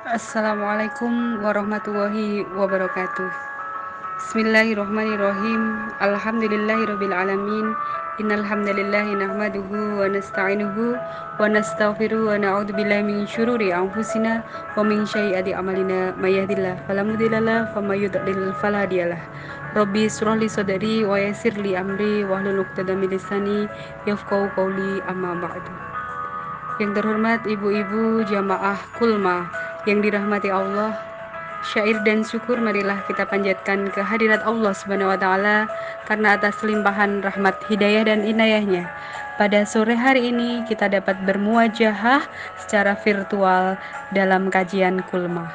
Assalamualaikum warahmatullahi wabarakatuh. Bismillahirrahmanirrahim. Alhamdulillahirabbil alamin. Innal hamdalillahi nahmaduhu wa nasta'inuhu wa nastaghfiruhu wa na'udzu billahi min syururi anfusina wa min sayyiati a'malina may yahdihillahu fala mudhillalah wa may yudlil fala hadiyalah. Rabbi shrah li sadri wa yassir li amri wahlul 'uqdatam min lisani yafqahu qawli amma ba'du. Yang terhormat ibu-ibu jamaah Kulma yang dirahmati Allah, syair dan syukur marilah kita panjatkan kehadirat Allah Subhanahu wa taala karena atas limpahan rahmat hidayah dan inayahnya. Pada sore hari ini kita dapat bermuajahah secara virtual dalam kajian Kulma.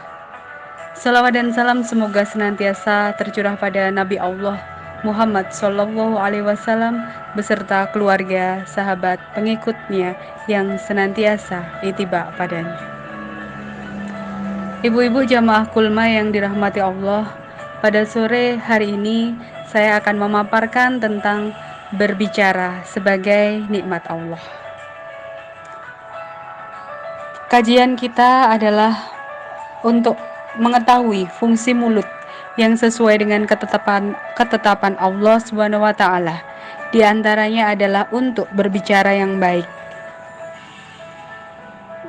Salawat dan salam semoga senantiasa tercurah pada Nabi Allah Muhammad Shallallahu Alaihi Wasallam beserta keluarga, sahabat, pengikutnya yang senantiasa ittiba padanya. Ibu-ibu jamaah Kulma yang dirahmati Allah, pada sore hari ini saya akan memaparkan tentang berbicara sebagai nikmat Allah. Kajian kita adalah untuk mengetahui fungsi mulut yang sesuai dengan ketetapan Allah Subhanahu wa taala. Di antaranya adalah untuk berbicara yang baik.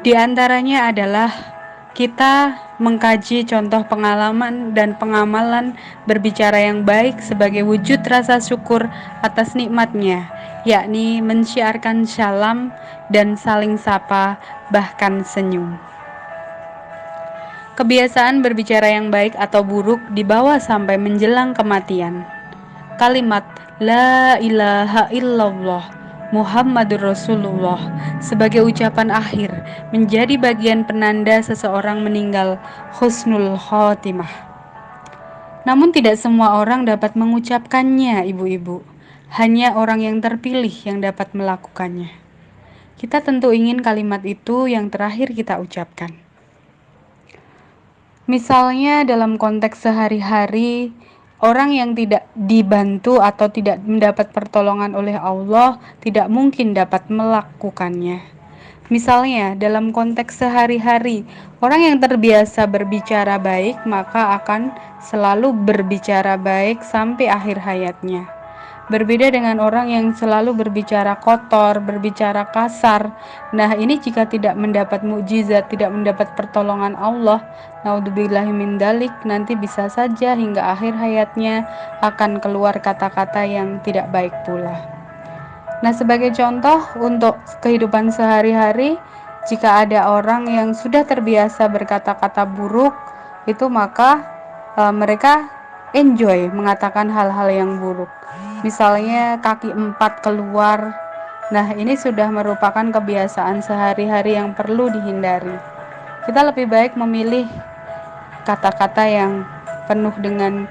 Di antaranya adalah kita mengkaji contoh pengalaman dan pengamalan berbicara yang baik sebagai wujud rasa syukur atas nikmatnya, yakni mensyiarkan salam dan saling sapa, bahkan senyum. Kebiasaan berbicara yang baik atau buruk dibawa sampai menjelang kematian. Kalimat La ilaha illallah Muhammadur Rasulullah sebagai ucapan akhir menjadi bagian penanda seseorang meninggal husnul khotimah. Namun tidak semua orang dapat mengucapkannya, ibu-ibu. Hanya orang yang terpilih yang dapat melakukannya. Kita tentu ingin kalimat itu yang terakhir kita ucapkan. Misalnya dalam konteks sehari-hari, orang yang tidak dibantu atau tidak mendapat pertolongan oleh Allah tidak mungkin dapat melakukannya. Misalnya dalam konteks sehari-hari, orang yang terbiasa berbicara baik maka akan selalu berbicara baik sampai akhir hayatnya. Berbeda dengan orang yang selalu berbicara kotor, berbicara kasar. Nah, ini jika tidak mendapat mukjizat, tidak mendapat pertolongan Allah, naudzubillahi min dzalik, nanti bisa saja hingga akhir hayatnya akan keluar kata-kata yang tidak baik pula. Nah, sebagai contoh untuk kehidupan sehari-hari, jika ada orang yang sudah terbiasa berkata-kata buruk, itu maka mereka enjoy mengatakan hal-hal yang buruk. Misalnya kaki 4 keluar. Nah, ini sudah merupakan kebiasaan sehari-hari yang perlu dihindari. Kita lebih baik memilih kata-kata yang penuh dengan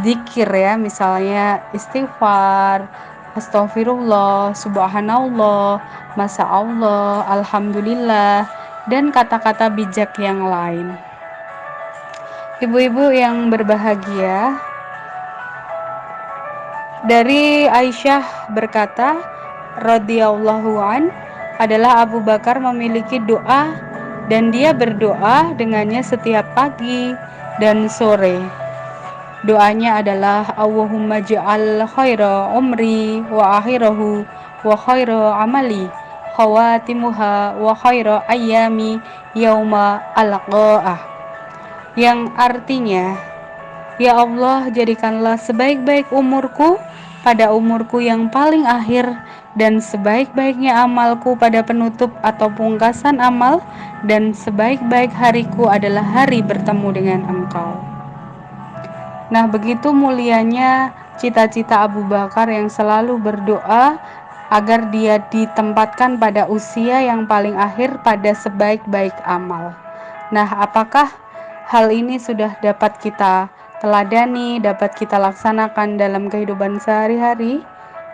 zikir ya, misalnya istighfar, astagfirullah, subhanallah, masya Allah, alhamdulillah, dan kata-kata bijak yang lain. Ibu-ibu yang berbahagia, dari Aisyah berkata, radhiyallahu an, adalah Abu Bakar memiliki doa dan dia berdoa dengannya setiap pagi dan sore. Doanya adalah Allahumma ja'al khaira umri wa akhirahu wa khaira amali khawatimuha wa khaira ayyami yauma alqa'ah, yang artinya, ya Allah, jadikanlah sebaik-baik umurku pada umurku yang paling akhir dan sebaik-baiknya amalku pada penutup atau pungkasan amal, dan sebaik-baik hariku adalah hari bertemu dengan Engkau. Nah, begitu mulianya cita-cita Abu Bakar yang selalu berdoa agar dia ditempatkan pada usia yang paling akhir pada sebaik-baik amal. Nah, apakah hal ini sudah dapat kita teladani, dapat kita laksanakan dalam kehidupan sehari-hari?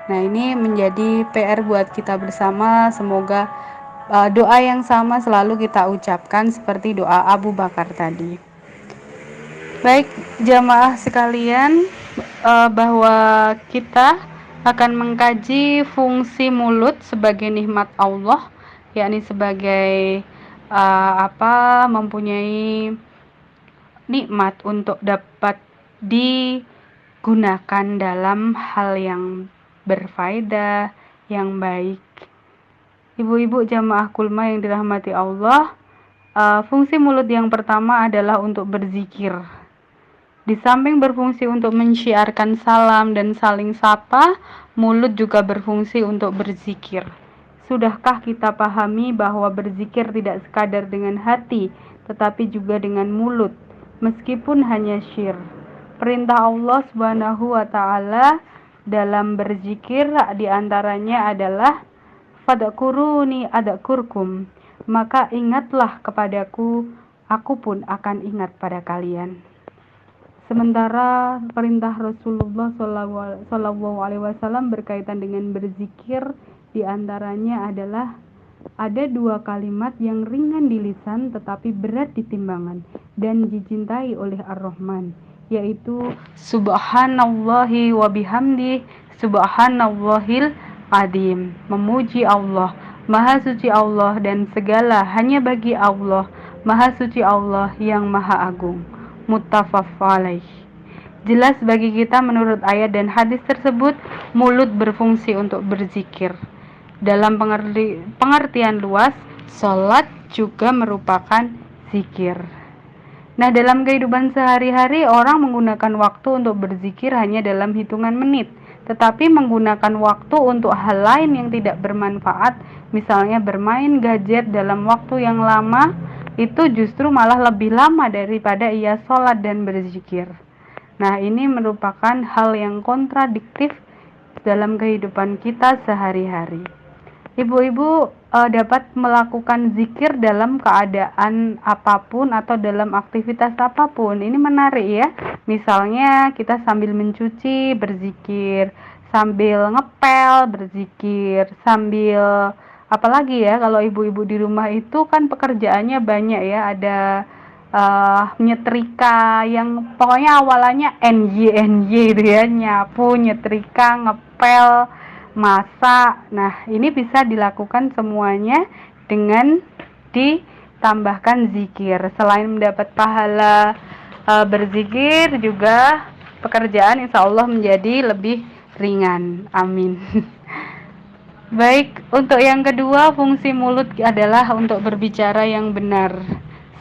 Nah, ini menjadi PR buat kita bersama. Semoga doa yang sama selalu kita ucapkan seperti doa Abu Bakar tadi. Baik jamaah sekalian, bahwa kita akan mengkaji fungsi mulut sebagai nikmat Allah, yakni sebagai mempunyai nikmat untuk dapat digunakan dalam hal yang berfaedah, yang baik. Ibu-ibu jamaah kulma yang dirahmati Allah, fungsi mulut yang pertama adalah untuk berzikir. Di samping berfungsi untuk mensyiarkan salam dan saling sapa, mulut juga berfungsi untuk berzikir. Sudahkah kita pahami bahwa berzikir tidak sekadar dengan hati, tetapi juga dengan mulut, meskipun hanya syir. Perintah Allah Subhanahu wa taala dalam berzikir diantaranya adalah fadkuruni adkurkum, maka ingatlah kepadaku, aku pun akan ingat pada kalian. Sementara perintah Rasulullah Shallallahu Alaihi Wasallam berkaitan dengan berzikir, diantaranya adalah ada dua kalimat yang ringan di lisan tetapi berat di timbangan dan dicintai oleh Ar-Rahman, yaitu Subhanallahi wa bihamdi, Subhanallahil Adim. Memuji Allah, Maha Suci Allah, dan segala hanya bagi Allah, Maha Suci Allah yang Maha Agung. Muttafaq alaih. Jelas bagi kita menurut ayat dan hadis tersebut, mulut berfungsi untuk berzikir. Dalam pengertian luas, sholat juga merupakan zikir. Nah, dalam kehidupan sehari-hari orang menggunakan waktu untuk berzikir hanya dalam hitungan menit, tetapi menggunakan waktu untuk hal lain yang tidak bermanfaat, misalnya bermain gadget dalam waktu yang lama, itu justru malah lebih lama daripada ia sholat dan berzikir. Nah, ini merupakan hal yang kontradiktif dalam kehidupan kita sehari-hari. Ibu-ibu dapat melakukan zikir dalam keadaan apapun atau dalam aktivitas apapun. Ini menarik ya. Misalnya kita sambil mencuci berzikir, sambil ngepel berzikir, sambil apalagi ya, kalau ibu-ibu di rumah itu kan pekerjaannya banyak ya, ada nyetrika yang pokoknya awalannya NY gitu ya, nyapu, nyetrika, ngepel, masak. Nah, ini bisa dilakukan semuanya dengan ditambahkan zikir. Selain mendapat pahala berzikir, juga pekerjaan insya Allah menjadi lebih ringan. Amin. Baik, untuk yang kedua, fungsi mulut adalah untuk berbicara yang benar.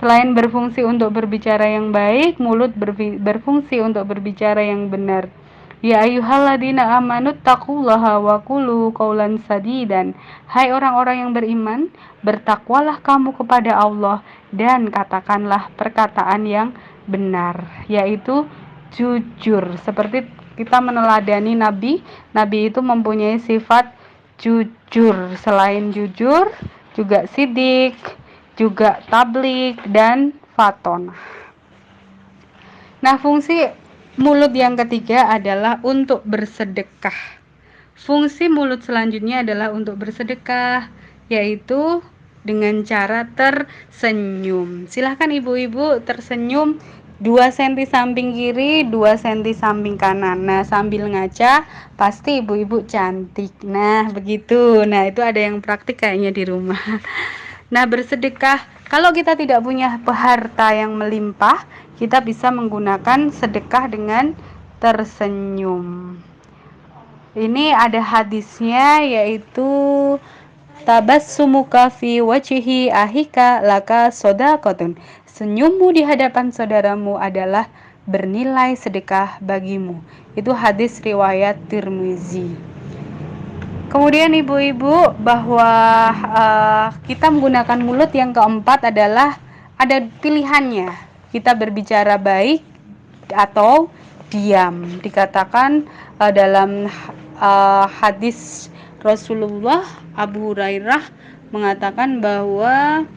Selain berfungsi untuk berbicara yang baik, mulut berfungsi untuk berbicara yang benar. Ya ayyuhalladzina amanu taqullaha wa qulu qaulan sadidan. Hai orang-orang yang beriman, bertakwalah kamu kepada Allah dan katakanlah perkataan yang benar, yaitu jujur. Seperti kita meneladani Nabi itu mempunyai sifat jujur. Selain jujur, juga sidik, juga tablik, dan faton. Nah, fungsi mulut yang ketiga adalah untuk bersedekah. Fungsi mulut selanjutnya adalah untuk bersedekah, yaitu dengan cara tersenyum. Silahkan ibu-ibu tersenyum 2 cm samping kiri, 2 cm samping kanan. Nah, sambil ngaca pasti ibu-ibu cantik. Nah, begitu. Nah, itu ada yang praktik kayaknya di rumah. Nah, bersedekah, kalau kita tidak punya harta yang melimpah, kita bisa menggunakan sedekah dengan tersenyum. Ini ada hadisnya, yaitu tabassumuka fi wajhi ahika laka shadaqatun. Senyummu di hadapan saudaramu adalah bernilai sedekah bagimu. Itu hadis riwayat Tirmizi. Kemudian ibu-ibu, bahwa kita menggunakan mulut yang keempat adalah ada pilihannya. Kita berbicara baik atau diam. Dikatakan dalam hadis Rasulullah, Abu Hurairah mengatakan bahwa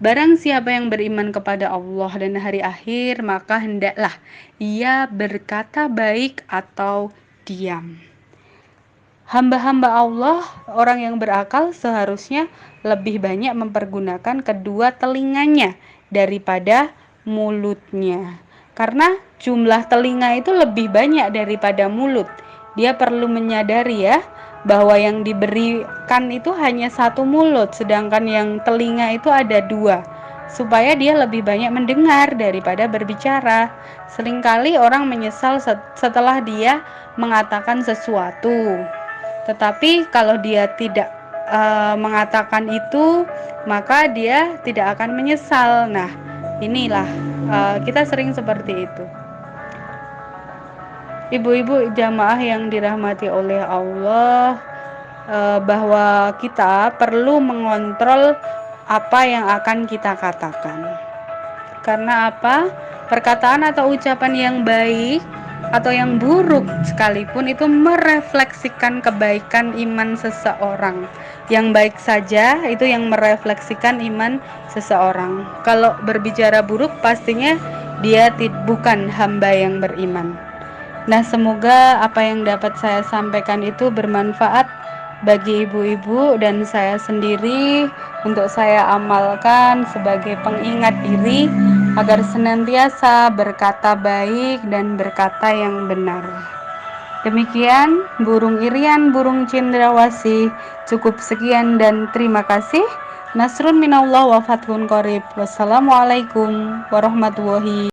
barang siapa yang beriman kepada Allah dan hari akhir, maka hendaklah ia berkata baik atau diam. Hamba-hamba Allah, orang yang berakal, seharusnya lebih banyak mempergunakan kedua telinganya daripada mulutnya. Karena jumlah telinga itu lebih banyak daripada mulut. Dia perlu menyadari ya, bahwa yang diberikan itu hanya satu mulut, sedangkan yang telinga itu ada 2. supaya dia lebih banyak mendengar daripada berbicara. Seringkali orang menyesal setelah dia mengatakan sesuatu, tetapi kalau dia tidak mengatakan itu, maka dia tidak akan menyesal. Nah, inilah kita sering seperti itu. Ibu-ibu jamaah yang dirahmati oleh Allah, bahwa kita perlu mengontrol apa yang akan kita katakan. Karena apa? Perkataan atau ucapan yang baik atau yang buruk sekalipun itu merefleksikan kebaikan iman seseorang. Yang baik saja itu yang merefleksikan iman seseorang. Kalau berbicara buruk, pastinya dia bukan hamba yang beriman. Nah, semoga apa yang dapat saya sampaikan itu bermanfaat bagi ibu-ibu dan saya sendiri, untuk saya amalkan sebagai pengingat diri agar senantiasa berkata baik dan berkata yang benar. Demikian burung irian, burung cendrawasih. Cukup sekian dan terima kasih. Nasrun minallah wa fathun qarib. Wassalamualaikum warahmatullahi